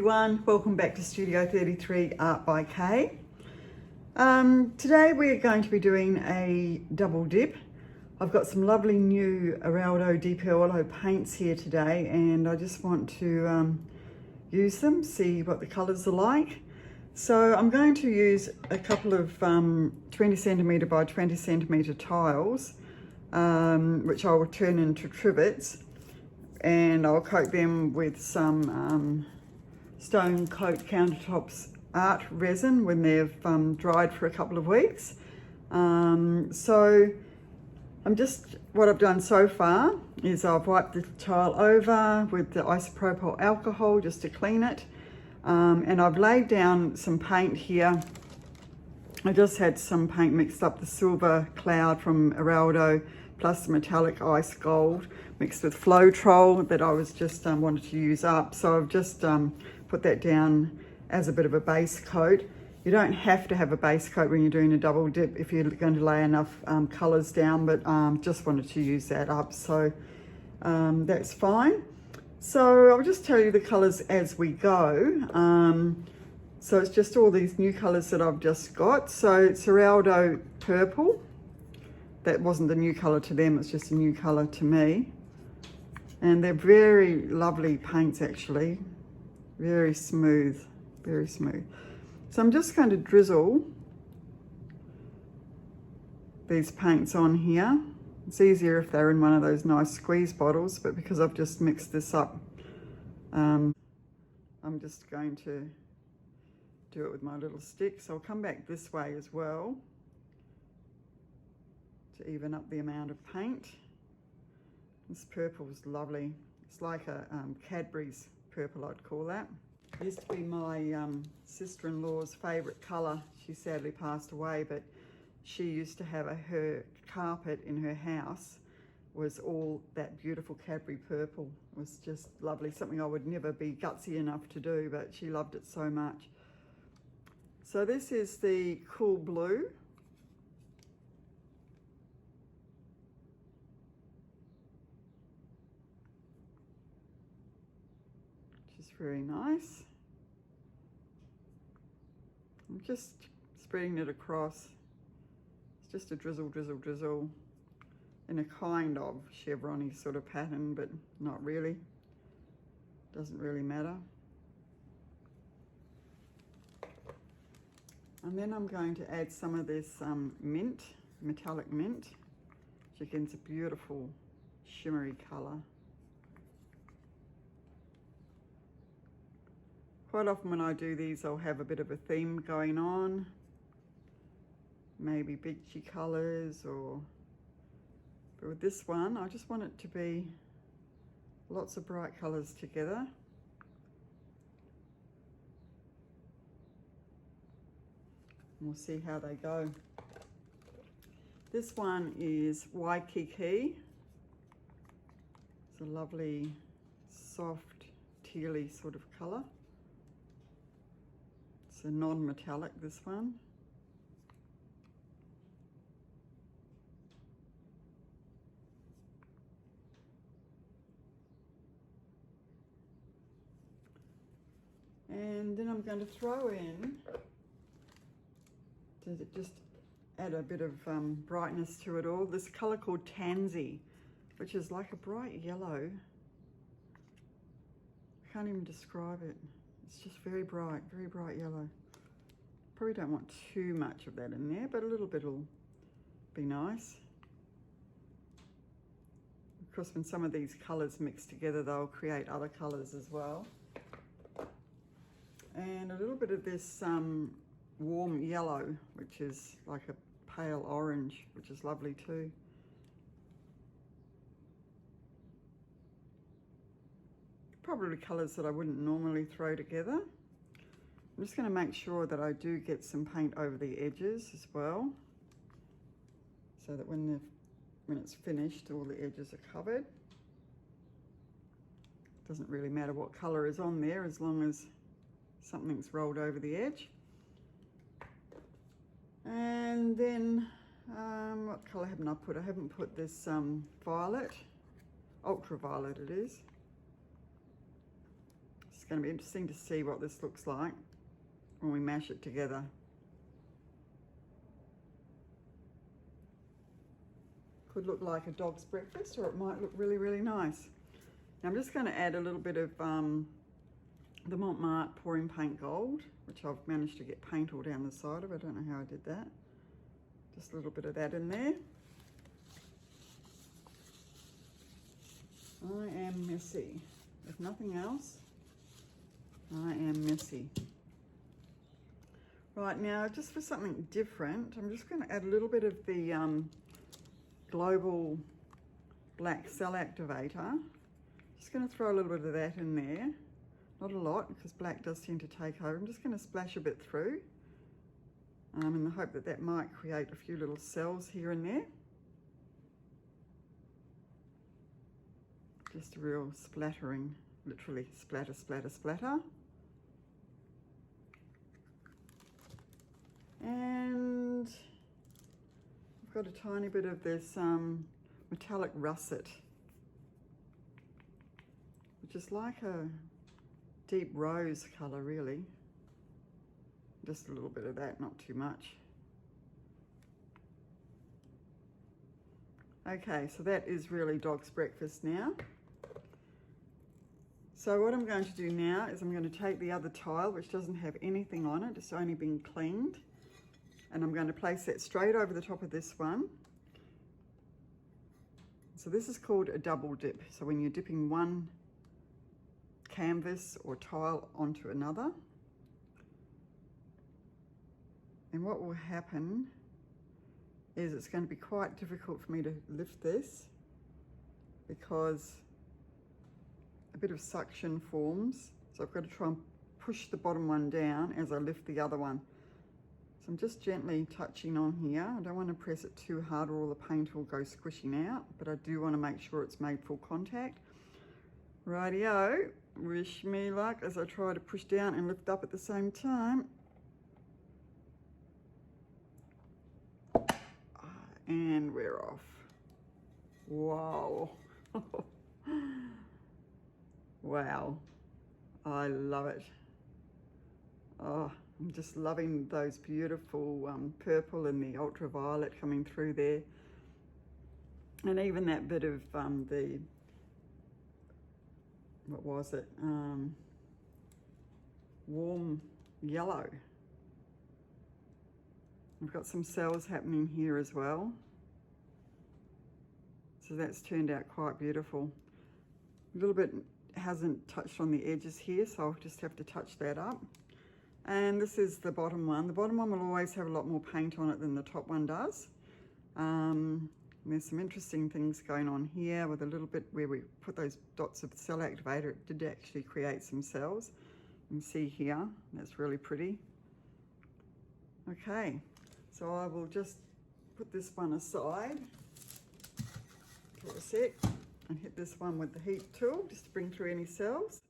everyone, welcome back to Studio 33 Art by Kay. Today we're going to be doing a double dip. I've got some lovely new Eraldo di Paolo paints here today and I just want to use them, see what the colours are like. So I'm going to use a couple of 20 centimetre by 20 centimetre tiles, which I will turn into trivets, and I'll coat them with some Stone Coat Countertops art resin when they've dried for a couple of weeks. What I've done so far is I've wiped the tile over with the isopropyl alcohol just to clean it, and I've laid down some paint here. I just had some paint mixed up, the Silver Cloud from Eraldo plus the metallic ice gold mixed with Floetrol that I was just wanted to use up. So I've just put that down as a bit of a base coat. You don't have to have a base coat when you're doing a double dip if you're going to lay enough colours down, but just wanted to use that up, so that's fine. So I'll just tell you the colours as we go. So it's just all these new colours that I've just got. So it's Eraldo Purple. That wasn't the new colour to them, it's just a new colour to me. And they're very lovely paints actually. Very smooth, very smooth. So I'm just going to drizzle these paints on here. It's easier if they're in one of those nice squeeze bottles, but because I've just mixed this up, I'm just going to do it with my little stick. So I'll come back this way as well to even up the amount of paint. This purple is lovely. It's like a Cadbury's purple, I'd call that. It used to be my sister-in-law's favourite colour. She sadly passed away, but she used to have her carpet in her house was all that beautiful Cadbury purple. It was just lovely, something I would never be gutsy enough to do, but she loved it so much. So this is the Cool Blue. Very nice. I'm just spreading it across. It's just a drizzle, drizzle, drizzle in a kind of chevron-y sort of pattern, but not really. Doesn't really matter. And then I'm going to add some of this mint, metallic mint, which again is a beautiful shimmery colour. Quite often when I do these, I'll have a bit of a theme going on, maybe beachy colours, but with this one, I just want it to be lots of bright colours together. And we'll see how they go. This one is Waikiki. It's a lovely, soft, tealy sort of colour. It's a non-metallic, this one. And then I'm going to throw in, to just add a bit of brightness to it all, this colour called Tansy, which is like a bright yellow. I can't even describe it. It's just very bright yellow. Probably don't want too much of that in there, but a little bit will be nice. Of course, when some of these colours mix together, they'll create other colours as well. And a little bit of this warm yellow, which is like a pale orange, which is lovely too. Probably colours that I wouldn't normally throw together. I'm just going to make sure that I do get some paint over the edges as well, so that when it's finished, all the edges are covered. Doesn't really matter what colour is on there as long as something's rolled over the edge. And then what colour haven't I put? I haven't put this violet, ultraviolet it is. It's going to be interesting to see what this looks like when we mash it together. Could look like a dog's breakfast, or it might look really, really nice. Now I'm just going to add a little bit of the Mont pouring paint gold, which I've managed to get paint all down the side of. I don't know how I did that. Just a little bit of that in there. I am messy. If nothing else, I am messy. Right, now just for something different, I'm just going to add a little bit of the Global Black Cell Activator. Just going to throw a little bit of that in there. Not a lot, because black does tend to take over. I'm just going to splash a bit through in the hope that that might create a few little cells here and there. Just a real splattering, literally splatter, splatter, splatter. And I've got a tiny bit of this metallic russet, which is like a deep rose colour really. Just a little bit of that, not too much. Okay, so that is really dog's breakfast now. So what I'm going to do now is I'm going to take the other tile, which doesn't have anything on it, it's only been cleaned, and I'm going to place that straight over the top of this one. So this is called a double dip. So when you're dipping one canvas or tile onto another, and what will happen is it's going to be quite difficult for me to lift this because a bit of suction forms. So I've got to try and push the bottom one down as I lift the other one. So I'm just gently touching on here. I don't want to press it too hard or all the paint will go squishing out, but I do want to make sure it's made full contact. Rightio, wish me luck as I try to push down and lift up at the same time. And we're off. Wow. Wow, I love it. Oh, I'm just loving those beautiful purple and the ultraviolet coming through there. And even that bit of the, what was it? Warm yellow. I've got some cells happening here as well. So that's turned out quite beautiful. A little bit hasn't touched on the edges here, so I'll just have to touch that up. And this is the bottom one. The bottom one will always have a lot more paint on it than the top one does. There's some interesting things going on here with a little bit where we put those dots of cell activator. It did actually create some cells. You can see here, that's really pretty. Okay, so I will just put this one aside for a sec and hit this one with the heat tool just to bring through any cells.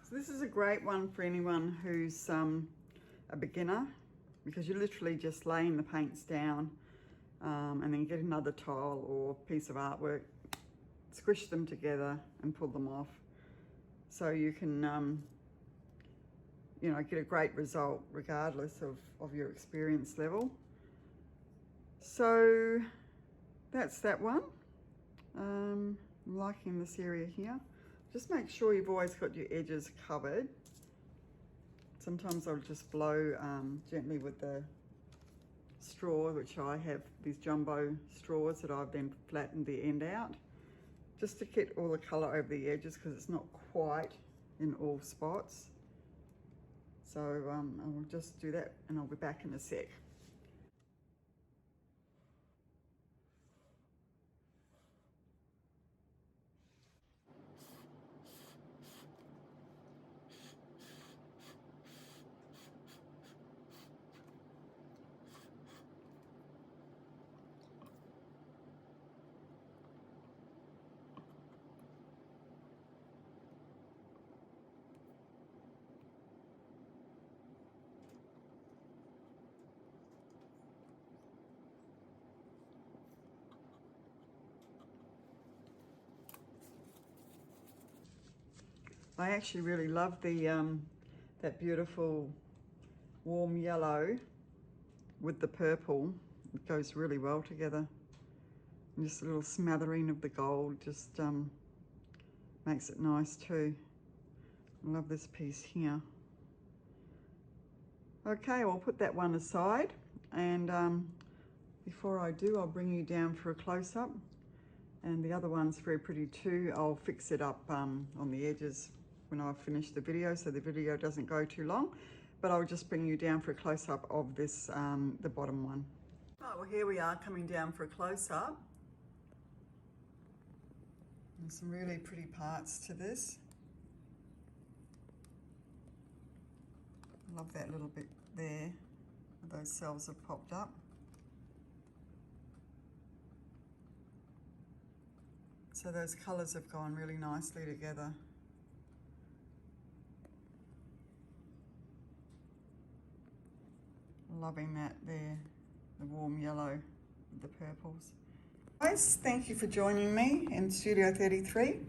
So this is a great one for anyone who's a beginner, because you're literally just laying the paints down and then you get another tile or piece of artwork, squish them together and pull them off. So you can, you know, get a great result regardless of your experience level. So that's that one. I'm liking this area here. Just make sure you've always got your edges covered. Sometimes I'll just blow gently with the straw, which I have these jumbo straws that I've then flattened the end out, just to get all the colour over the edges because it's not quite in all spots. So I will just do that and I'll be back in a sec. I actually really love the that beautiful warm yellow with the purple. It goes really well together. And just a little smattering of the gold just makes it nice too. I love this piece here. Okay, I'll put that one aside, and before I do, I'll bring you down for a close-up. And the other one's very pretty too. I'll fix it up on the edges when I finish the video, so the video doesn't go too long. But I'll just bring you down for a close-up of this, the bottom one. Oh, well, here we are coming down for a close-up. And some really pretty parts to this. I love that little bit there where those cells have popped up. So those colours have gone really nicely together. Loving that there, the warm yellow with the purples. Guys, thank you for joining me in Studio 33,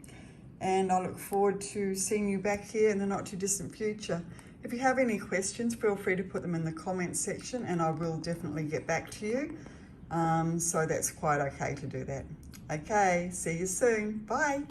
and I look forward to seeing you back here in the not too distant future. If you have any questions, feel free to put them in the comments section and I will definitely get back to you. So that's quite okay to do that. Okay, see you soon. Bye.